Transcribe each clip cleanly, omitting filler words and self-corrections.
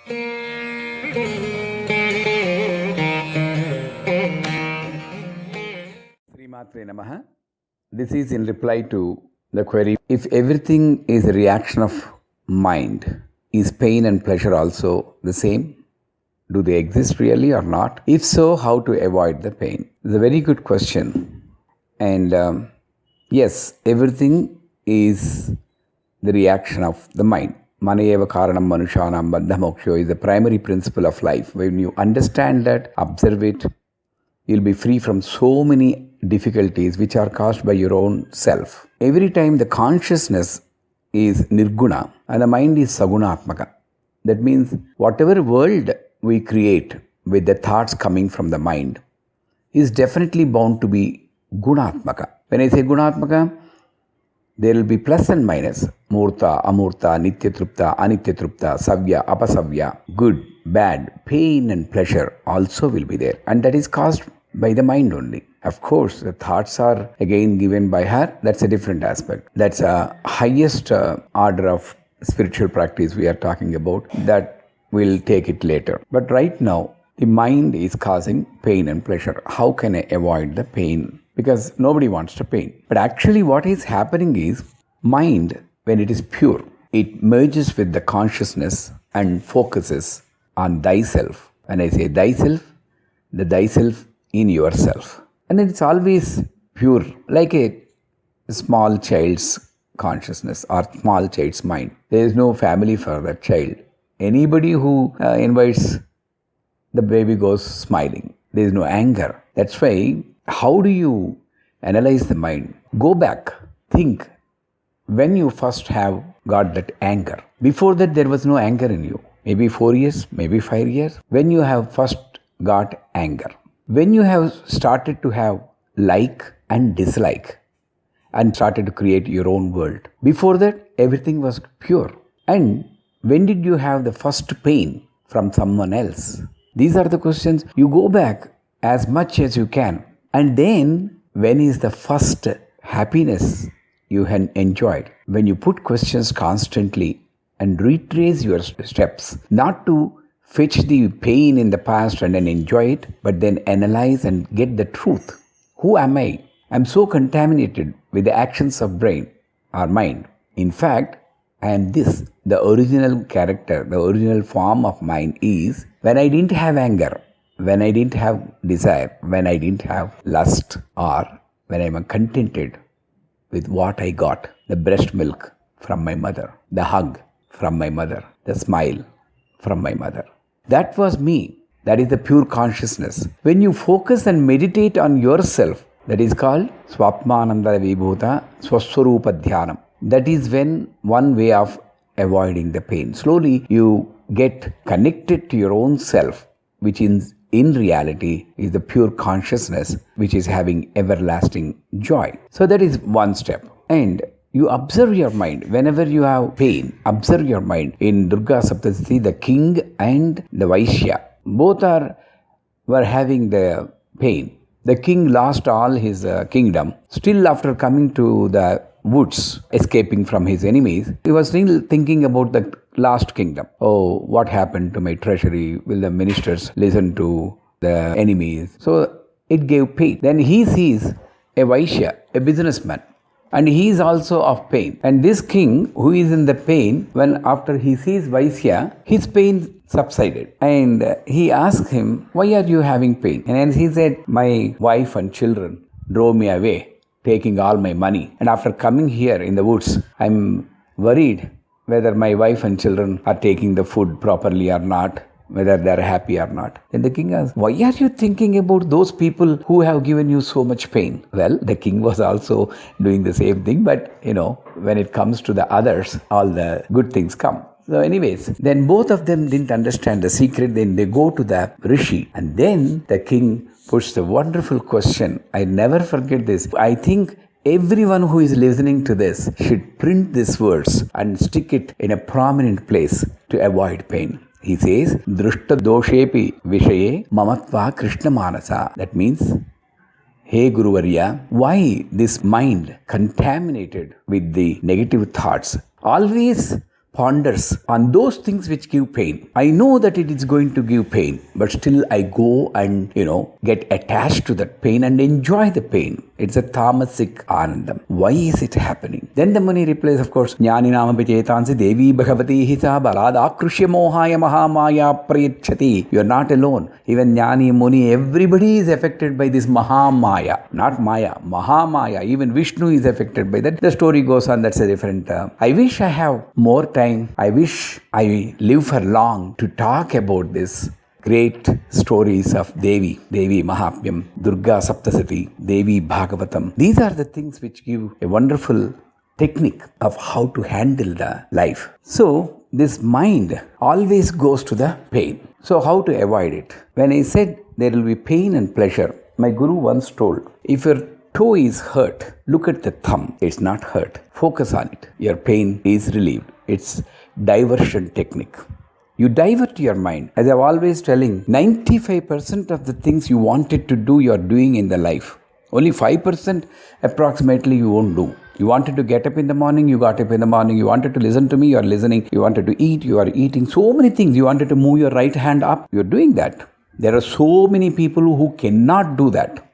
Sri Maatre Namaha. This is in reply to the query, if everything is a reaction of mind, is pain and pleasure also the same? Do they exist really or not? If so, how to avoid the pain? It's a very good question. And yes, everything is the reaction of the mind. Maneva karanam manushanam bandha moksho is the primary principle of life. When you understand that, observe it, you'll be free from so many difficulties which are caused by your own self. Every time the consciousness is nirguna and the mind is sagunatmaka. That means whatever world we create with the thoughts coming from the mind is definitely bound to be gunatmaka. When I say gunatmaka, there will be plus and minus. Murta, amurta, nitya trupta, anitya trupta, savya, apasavya, good, bad, pain and pleasure also will be there. And that is caused by the mind only. Of course, the thoughts are again given by her. That's a different aspect. That's a highest order of spiritual practice we are talking about. That we'll take it later. But right now, the mind is causing pain and pleasure. How can I avoid the pain? Because nobody wants the pain. But actually what is happening is, mind, when it is pure, it merges with the consciousness and focuses on thyself. When I say thyself, the thyself in yourself. And it's always pure, like a small child's consciousness or small child's mind. There is no family for that child. Anybody who invites, the baby goes smiling. There is no anger. That's why, how do you analyze the mind? Go back, think, when you first have got that anger. Before that, there was no anger in you. Maybe 4 years, maybe 5 years. When you have first got anger. When you have started to have like and dislike and started to create your own world. Before that, everything was pure. And when did you have the first pain from someone else? These are the questions. You go back as much as you can. And then, when is the first happiness you had enjoyed? When you put questions constantly and retrace your steps, not to fetch the pain in the past and then enjoy it, but then analyze and get the truth. Who am I? I'm so contaminated with the actions of brain or mind. In fact, I am this. The original character, the original form of mind is when I didn't have anger, when I didn't have desire, when I didn't have lust, or when I am contented with what I got. The breast milk from my mother, the hug from my mother, the smile from my mother. That was me. That is the pure consciousness. When you focus and meditate on yourself, that is called Swapmananda Vibhuta Swaswarupa Dhyanam. That is when one way of avoiding the pain. Slowly you get connected to your own self, which in reality is the pure consciousness, which is having everlasting joy. So that is one step. And you observe your mind. Whenever you have pain, observe your mind. In Durga Saptashti, the king and the Vaishya, both were having the pain. The king lost all his kingdom. Still, after coming to the woods, escaping from his enemies, he was still thinking about the last kingdom. Oh, what happened to my treasury? Will the ministers listen to the enemies? So it gave pain. Then he sees a Vaishya, a businessman, and he is also of pain. And this king who is in the pain, when after he sees Vaishya, his pain subsided. And he asked him, why are you having pain? And he said, my wife and children drove me away, taking all my money. And after coming here in the woods, I'm worried whether my wife and children are taking the food properly or not, whether they are happy or not. Then the king asked, why are you thinking about those people who have given you so much pain? Well, the king was also doing the same thing, but when it comes to the others, all the good things come. So anyways, then both of them didn't understand the secret. Then they go to the rishi, and then the king puts the wonderful question. I never forget this. I think everyone who is listening to this should print these words and stick it in a prominent place to avoid pain. He says, Drishta doshepi vishaye mamatva krishna manasa. That means, hey Guru Varya, why this mind contaminated with the negative thoughts? Always ponders on those things which give pain. I know that it is going to give pain, but still I go and, get attached to that pain and enjoy the pain. It's a tamasic anandam. Why is it happening? Then the Muni replies, of course, Jnani nama vichetansi devi bhagavati hisa balada akrushya mohaya mahamaya prayachati. You are not alone. Even Jnani, Muni, everybody is affected by this mahamaya. Not maya, mahamaya. Even Vishnu is affected by that. The story goes on, that's a different term. I wish I have more time. I wish I live for long to talk about this great stories of Devi Mahatmyam, Durga Saptasati, Devi Bhagavatam. These are the things which give a wonderful technique of how to handle the life. So, this mind always goes to the pain. So, how to avoid it? When I said there will be pain and pleasure, my Guru once told, if your toe is hurt, look at the thumb. It's not hurt. Focus on it. Your pain is relieved. It's diversion technique. You divert your mind. As I've always telling, 95% of the things you wanted to do, you're doing in the life. Only 5% approximately you won't do. You wanted to get up in the morning, you got up in the morning. You wanted to listen to me, you're listening. You wanted to eat, you are eating. So many things. You wanted to move your right hand up, you're doing that. There are so many people who cannot do that.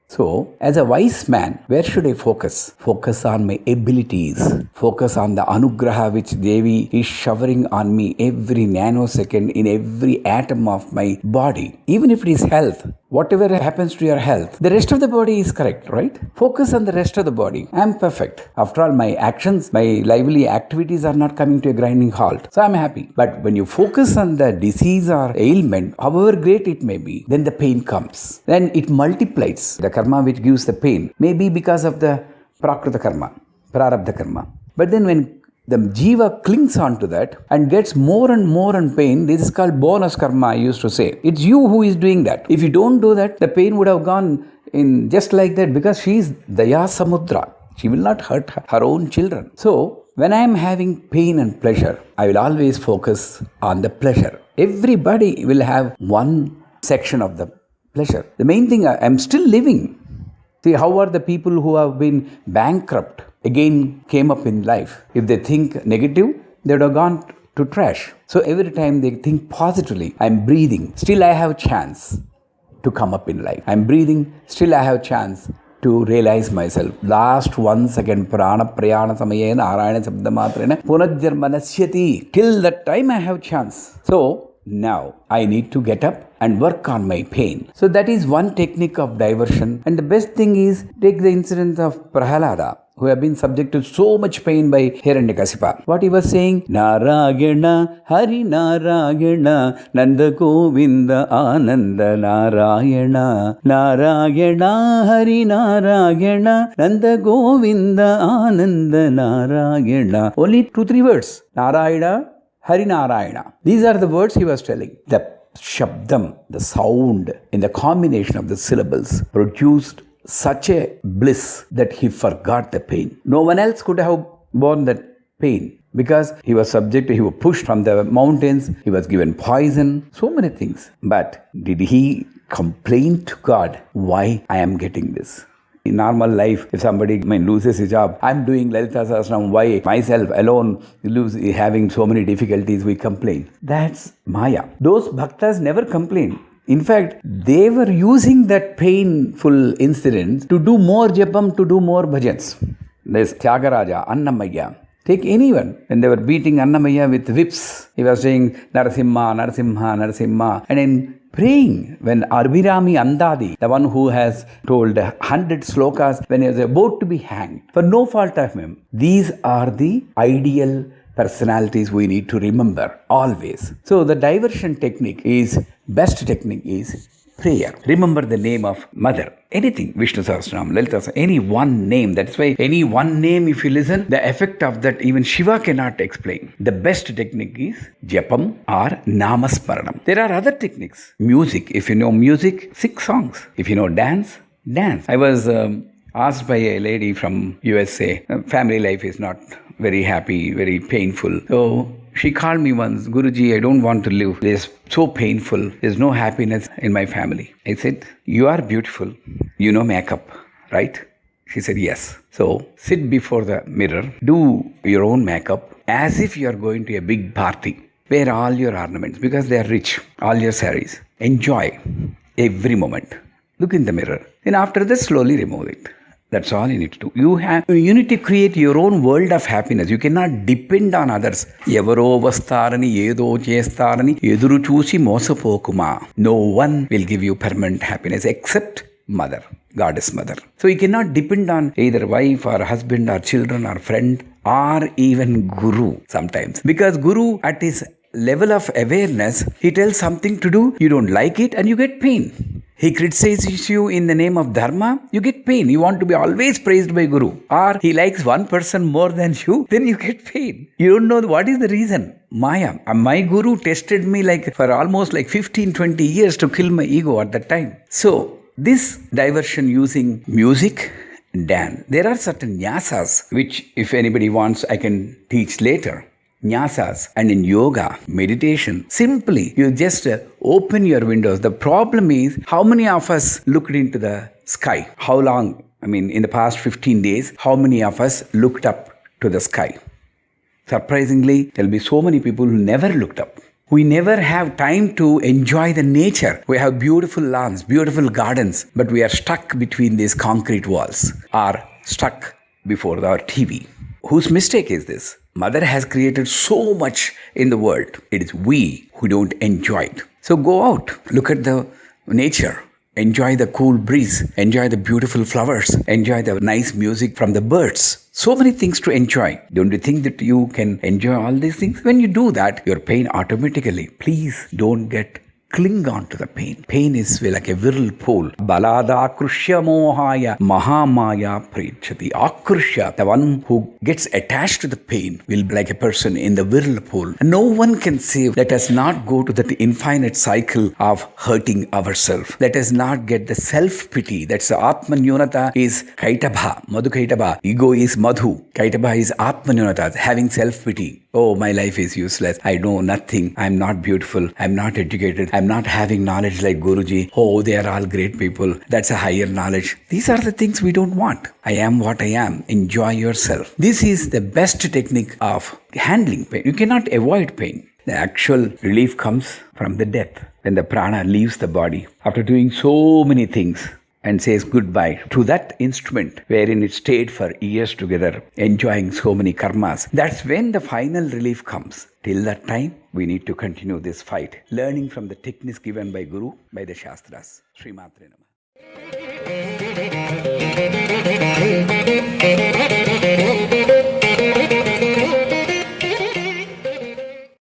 So, as a wise man, where should I focus? Focus on my abilities. Focus on the anugraha which Devi is showering on me every nanosecond in every atom of my body. Even if it is health, whatever happens to your health, the rest of the body is correct, right? Focus on the rest of the body. I am perfect. After all, my actions, my lively activities are not coming to a grinding halt. So, I am happy. But when you focus on the disease or ailment, however great it may be, then the pain comes. Then it multiplies. The karma which gives the pain may be because of the prakrita karma, prarabdha karma. But then when the jiva clings on to that and gets more and more in pain, this is called bonus karma, I used to say. It's you who is doing that. If you don't do that, the pain would have gone in just like that, because she is Daya Samudra. She will not hurt her own children. So, when I am having pain and pleasure, I will always focus on the pleasure. Everybody will have one section of the pleasure. The main thing, I am still living. See, how are the people who have been bankrupt again came up in life? If they think negative, they would have gone to trash. So every time they think positively, I'm breathing, still I have a chance to come up in life. I'm breathing, still I have a chance to realize myself. Last 1 second, prana prayana samayena narayana sabda matrena punajjarmanasyati. Till that time I have chance. So now I need to get up and work on my pain. So that is one technique of diversion. And the best thing is, take the incident of Prahalada, who have been subject to so much pain by Hiranyakasipa. What he was saying, Narayana, Hari Narayana, Nanda Govinda Ananda Narayana, Narayana, Hari Narayana, Nanda Govinda Ananda Narayana. Only 2-3 words. Narayana, Hari Narayana. These are the words he was telling. The shabdam, the sound, in the combination of the syllables produced such a bliss that he forgot the pain. No one else could have borne that pain, because he was he was pushed from the mountains, he was given poison, so many things. But did he complain to God, why I am getting this? In normal life, if somebody loses his job, I'm doing Lalita Sahasranam, why myself alone having so many difficulties, we complain. That's Maya. Those bhaktas never complain. In fact, they were using that painful incident to do more japam, to do more bhajans. There's Tyagaraja, Annamaya. Take anyone. When they were beating Annamaya with whips, he was saying, Narasimha, Narasimha, Narasimha. And in praying, when Abhirami Andadi, the one who has told 100 slokas when he was about to be hanged, for no fault of him, these are the ideal personalities we need to remember always. So the diversion technique best technique is prayer. Remember the name of Mother. Anything, Vishnu Sahasranam, Lalita Sahasranam, any one name. That's why any one name, if you listen, the effect of that even Shiva cannot explain. The best technique is Japam or Namasmaranam. There are other techniques. Music. If you know music, 6 songs. If you know dance, dance. I was asked by a lady from USA, family life is not very happy, very painful. So she called me once, Guruji, I don't want to live. It's so painful. There's no happiness in my family. I said, you are beautiful. You know makeup, right? She said, yes. So sit before the mirror, do your own makeup, as if you are going to a big party. Wear all your ornaments because they are rich, all your saris. Enjoy every moment. Look in the mirror. Then after that, slowly remove it. That's all you need to do. You need to create your own world of happiness. You cannot depend on others. Evaro vastarani edo chestarani eduru chusi mosapokuma. No one will give you permanent happiness except mother, goddess mother. So you cannot depend on either wife or husband or children or friend or even guru sometimes. Because guru at his level of awareness, he tells something to do, you don't like it and you get pain. He criticizes you in the name of dharma, you get pain. You want to be always praised by guru. Or he likes one person more than you, then you get pain. You don't know what is the reason. Maya. My guru tested me for almost 15-20 years to kill my ego at that time. So this diversion using music, dance. There are certain nyasas which if anybody wants I can teach later. Nyasas, and in yoga, meditation, simply you just open your windows. The problem is how many of us looked into the sky? How long? In the past 15 days, how many of us looked up to the sky? Surprisingly, there will be so many people who never looked up. We never have time to enjoy the nature. We have beautiful lawns, beautiful gardens, but we are stuck between these concrete walls or stuck before our TV. Whose mistake is this? Mother has created so much in the world. It is we who don't enjoy it. So go out, look at the nature, enjoy the cool breeze, enjoy the beautiful flowers, enjoy the nice music from the birds. So many things to enjoy. Don't you think that you can enjoy all these things? When you do that, your pain automatically. Please don't cling on to the pain. Pain is like a whirlpool. Balada akrushya mohaya mahamaya prechati. Akrushya, the one who gets attached to the pain, will be like a person in the whirlpool. No one can save. Let us not go to that infinite cycle of hurting ourselves. Let us not get the self-pity. That's the Atmanyunata is Kaitaba, Madhu Kaitaba. Ego is Madhu. Kaitaba is Atmanyunata, having self-pity. Oh, my life is useless. I know nothing. I'm not beautiful. I'm not educated. I'm not having knowledge like Guruji. Oh, they are all great people. That's a higher knowledge. These are the things we don't want. I am what I am. Enjoy yourself. This is the best technique of handling pain. You cannot avoid pain. The actual relief comes from the death. When the prana leaves the body after doing so many things and says goodbye to that instrument wherein it stayed for years together, enjoying so many karmas. That's when the final relief comes. Till that time, we need to continue this fight, learning from the techniques given by Guru, by the Shastras. Sri Maatre Namaha.